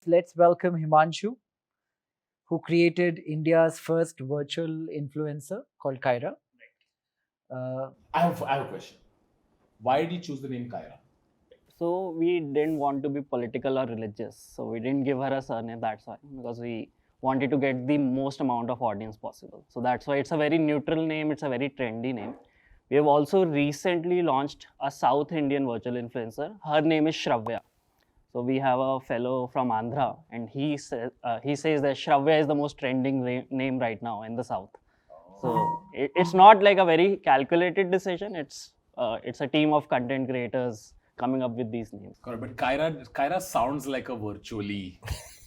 Let's welcome Himanshu, who created India's first virtual influencer called Kyra. I have a question. Why did you choose the name Kyra? So we didn't want to be political or religious. So we didn't give her a surname, that's why. Because we wanted to get the most amount of audience possible. So that's why it's a very neutral name, it's a very trendy name. We have also recently launched a South Indian virtual influencer. Her name is Shravya. So we have a fellow from Andhra, and he says that Shravya is the most trending name right now in the South. So it's not like a very calculated decision. It's a team of content creators coming up with these names. Correct, but Kyra sounds like a virtually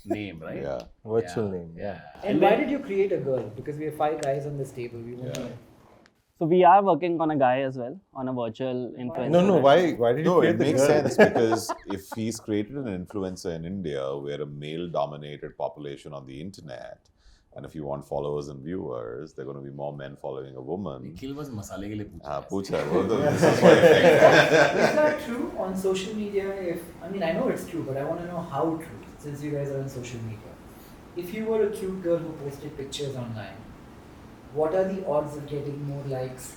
name, right? Yeah, virtual name. Yeah. And why did you create a girl? Because we have 5 guys on this table. We want to know. So we are working on a guy as well, on a virtual influencer. No. Why did you No, create it the makes girl? sense because if he's created an influencer in India, we're a male-dominated population on the internet, and if you want followers and viewers, there are going to be more men following a woman. Nikhil was masale ke liye हाँ pucha. पूछा वो तो this is what I think. Is that true on social media? I know it's true, but I want to know how true. Since you guys are on social media, if you were a cute girl who posted pictures online, what are the odds of getting more likes?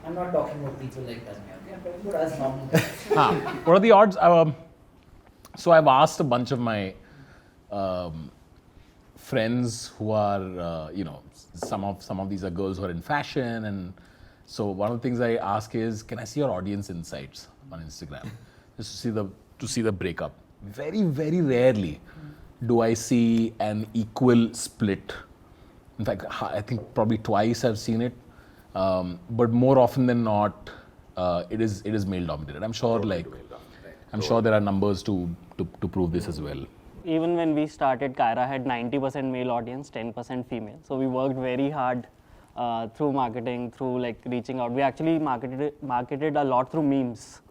I'm not talking about people like Tanmay. Okay, I'm talking about us normal guys. What are the odds? So I've asked a bunch of my friends who are, some of these are girls who are in fashion, and so one of the things I ask is, can I see your audience insights on Instagram, just to see the breakup. Very, very rarely do I see an equal split. In fact, I think probably twice I've seen it, but more often than not, it is male dominated. I'm sure, there are numbers to prove this as well. Even when we started, Kyra had 90% male audience, 10% female. So we worked very hard through marketing, through reaching out. We actually marketed a lot through memes.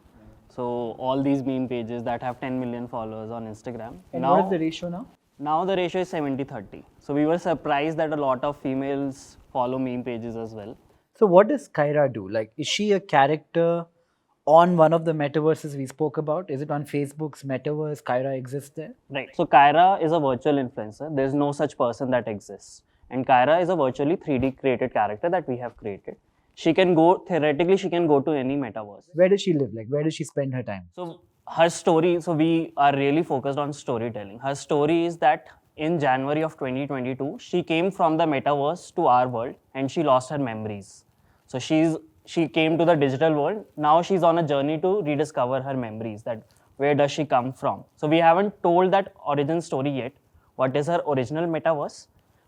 So all these meme pages that have 10 million followers on Instagram. And what is the ratio now? Now the ratio is 70-30. So we were surprised that a lot of females follow meme pages as well. So what does Kyra do? Is she a character on one of the metaverses we spoke about? Is it on Facebook's metaverse? Kyra exists there? Right. So Kyra is a virtual influencer. There's no such person that exists. And Kyra is a virtually 3D created character that we have created. Theoretically, she can go to any metaverse. Where does she live? Where does she spend her time? So her story, so we are really focused on storytelling. Her story is that in January of 2022, she came from the metaverse to our world and she lost her memories. So she came to the digital world. Now she's on a journey to rediscover her memories, that where does she come from. So we haven't told that origin story yet. What is her original metaverse?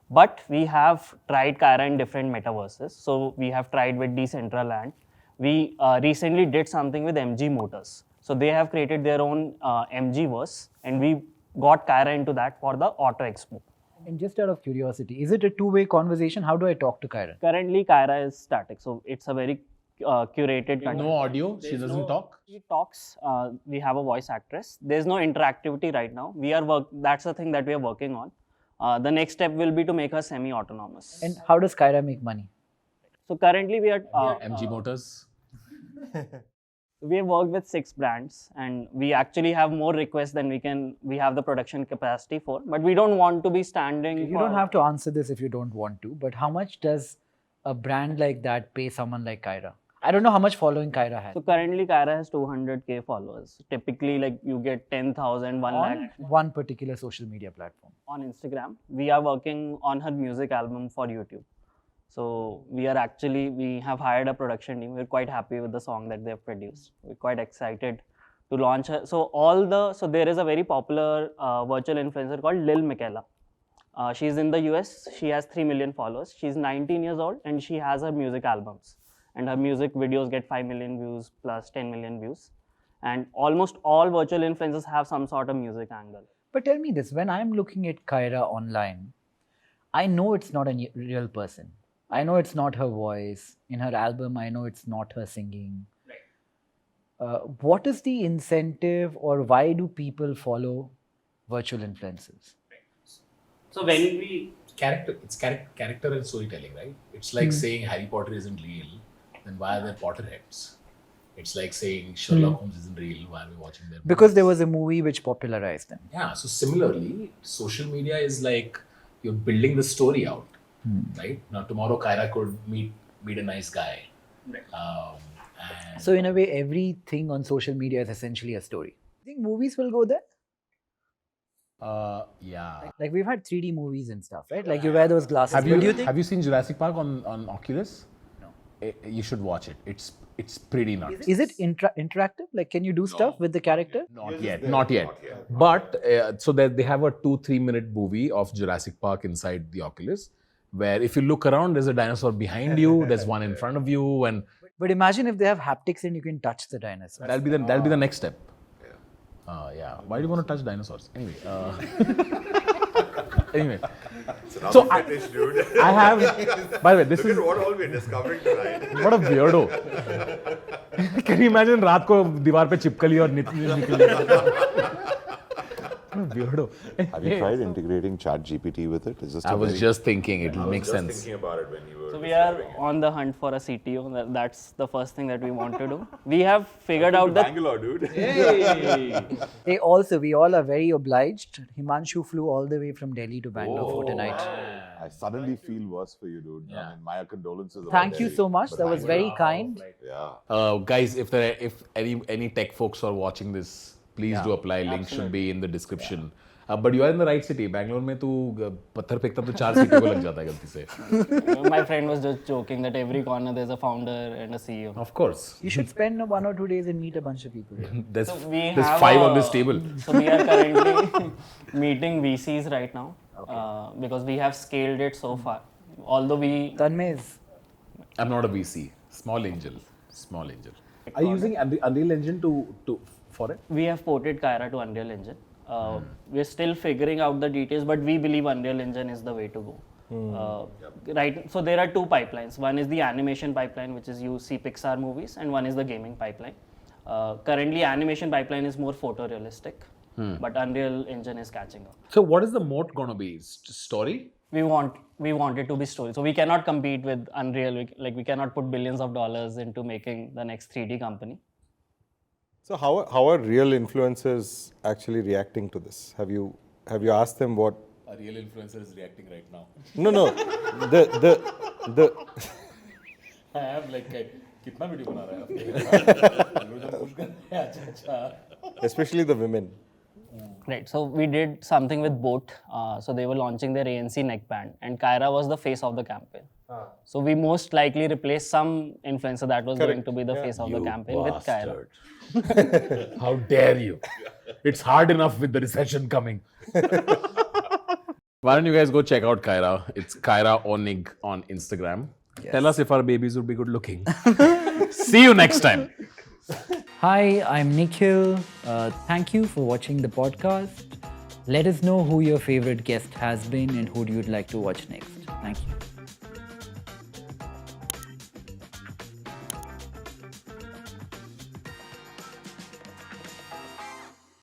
But we have tried Kyra in different metaverses. So we have tried with Decentraland. We recently did something with MG Motors. So they have created their own MG-verse, and we got Kyra into that for the Auto Expo. And just out of curiosity, is it a two-way conversation? How do I talk to Kyra? Currently, Kyra is static, so it's a very curated content. No audio. She doesn't talk. She talks. We have a voice actress. There's no interactivity right now. That's the thing that we are working on. The next step will be to make her semi-autonomous. And how does Kyra make money? So currently we are MG Motors. we have worked with 6 brands, and we actually have more requests than we have the production capacity for. But we don't want to be standing. You don't have to answer this if you don't want to. But how much does a brand like that pay someone like Kyra? I don't know how much following Kyra has. So currently Kyra has 200k followers. Typically, you get 10,000, 1 lakh. On one particular social media platform. On Instagram. We are working on her music album for YouTube. So we have hired a production team. We're quite happy with the song that they've produced. We're quite excited to launch her. So there is a very popular virtual influencer called Lil Michaela. She's in the US. She has 3 million followers. She's 19 years old and she has her music albums. And her music videos get 5 million views plus 10 million views. And almost all virtual influencers have some sort of music angle. But tell me this, when I'm looking at Kyra online, I know it's not a real person. I know it's not her voice. In her album, I know it's not her singing. Right. What is the incentive, or why do people follow virtual influencers? So when we... It's character and storytelling, right? It's like saying Harry Potter isn't real, then why are there Potterheads? It's like saying Sherlock Holmes isn't real. Why are we watching their Because there movies? was a movie which popularized them. Yeah, so similarly, social media is like you're building the story out, right? Now, tomorrow, Kyra could meet a nice guy. And So in a way, everything on social media is essentially a story. I think movies will go there. yeah. Like we've had 3D movies and stuff, right? Like you wear those glasses. Have What do you you think? have you seen Jurassic Park on Oculus? No. You should watch it. It's pretty nuts. Is it interactive? Like, can you do stuff with the character? Not yet. But so they have a 2-3 minute movie of Jurassic Park inside the Oculus, where if you look around, there's a dinosaur behind you, there's one in front of you, and But imagine if they have haptics and you can touch the dinosaur. that'll be the next step. Yeah. Why do you want to touch dinosaurs? Anyway. Anyway. So I have. By the way, this is what all we're discovering tonight. what a weirdo. Can you imagine रात को दीवार पे चिपकली और निकली? What a weirdo. Have you tried integrating ChatGPT with it? Is this I was just thinking it will make sense. thinking about it when you were. So we are on the hunt for a CTO. That's the first thing that we want to do. We have figured out that Bangalore, dude. We all are very obliged. Himanshu flew all the way from Delhi to Bangalore for tonight. I suddenly feel worse for you, dude. I mean, my condolences. about Thank you Delhi, so much. but That was very kind. Yeah. Guys, if any tech folks are watching this, please do apply. Link should be in the description. But you are in the right city. Bangalore में तू पत्थर फेंकता तो 4 सीटों को लग जाता है गलती से. my friend was just joking that every corner there's a founder and a CEO. Of course. You should spend 1 or 2 days and meet a bunch of people. There's We there's have 5 a- on this table. So we are currently meeting VCs right now because we have scaled it so far. Although we Tanmay is I'm not a VC. Small angel. Are you using Unreal Engine for it? we have ported Kyra to Unreal Engine. We're still figuring out the details, but we believe Unreal Engine is the way to go. Right. So there are 2 pipelines. One is the animation pipeline, which is you see Pixar movies, and one is the gaming pipeline. Currently, animation pipeline is more photorealistic, but Unreal Engine is catching up. So what is the moat going to be? Story? We want it to be story. So we cannot compete with Unreal. We cannot put billions of dollars into making the next 3D company. So how are real influencers actually reacting to this? Have you asked them what? A real influencer is reacting right now. No. the I am like, कितना video बना रहा है? especially the women. Right. So we did something with Boat. So they were launching their ANC neckband, and Kyra was the face of the campaign. So we most likely replaced some influencer that was going to be the face of the campaign with Kyra. How dare you? It's hard enough with the recession coming. Why don't you guys go check out Kyra? It's Kyra Onig on Instagram. Yes. Tell us if our babies would be good looking. See you next time. Hi, I'm Nikhil. Thank you for watching the podcast. Let us know who your favorite guest has been and who you'd like to watch next. Thank you.